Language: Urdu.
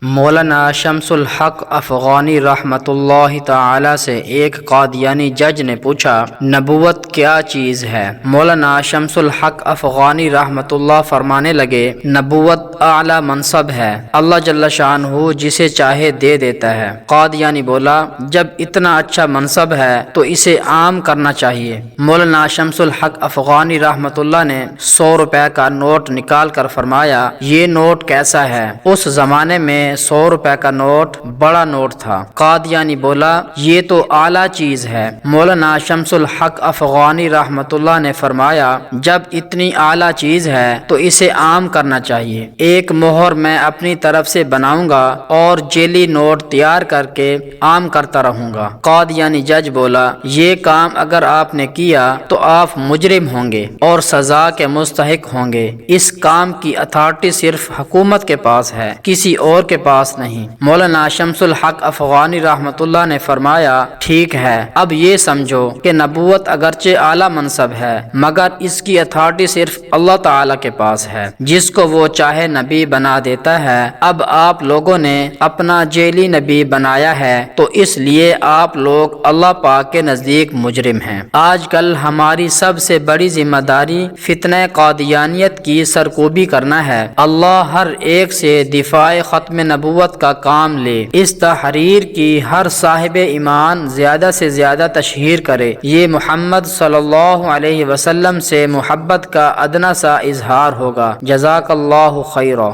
مولانا شمس الحق افغانی رحمۃ اللہ تعالی سے ایک قادیانی جج نے پوچھا، نبوت کیا چیز ہے؟ مولانا شمس الحق افغانی رحمۃ اللہ فرمانے لگے، نبوت اعلیٰ منصب ہے، اللہ جل شانہ جسے چاہے دے دیتا ہے۔ قادیانی بولا، جب اتنا اچھا منصب ہے تو اسے عام کرنا چاہیے۔ مولانا شمس الحق افغانی رحمۃ اللہ نے 100 روپے کا نوٹ نکال کر فرمایا، یہ نوٹ کیسا ہے؟ اس زمانے میں 100 روپے کا نوٹ بڑا نوٹ تھا۔ قادیانی بولا، یہ تو اعلیٰ چیز ہے۔ مولانا شمس الحق افغانی رحمۃ اللہ نے فرمایا، جب اتنی اعلیٰ چیز ہے تو اسے عام کرنا چاہیے۔ ایک مہر میں اپنی طرف سے بناؤں گا اور جعلی نوٹ تیار کر کے عام کرتا رہوں گا۔ قادیانی جج بولا، یہ کام اگر آپ نے کیا تو آپ مجرم ہوں گے اور سزا کے مستحق ہوں گے۔ اس کام کی اتھارٹی صرف حکومت کے پاس ہے، کسی اور کے پاس نہیں۔ مولانا شمس الحق افغانی رحمۃ اللہ نے فرمایا، ٹھیک ہے، اب یہ سمجھو کہ نبوت اگرچہ اعلیٰ منصب ہے مگر اس کی اتھارٹی صرف اللہ تعالی کے پاس ہے، جس کو وہ چاہے نبی بنا دیتا ہے۔ اب آپ لوگوں نے اپنا جعلی نبی بنایا ہے تو اس لیے آپ لوگ اللہ پاک کے نزدیک مجرم ہیں۔ آج کل ہماری سب سے بڑی ذمہ داری فتنہ قادیانیت کی سرکوبی کرنا ہے۔ اللہ ہر ایک سے دفاع ختم نبوت کا کام لے۔ اس تحریر کی ہر صاحب ایمان زیادہ سے زیادہ تشہیر کرے۔ یہ محمد صلی اللہ علیہ وسلم سے محبت کا ادنیٰ سا اظہار ہوگا۔ جزاک اللہ خیرا۔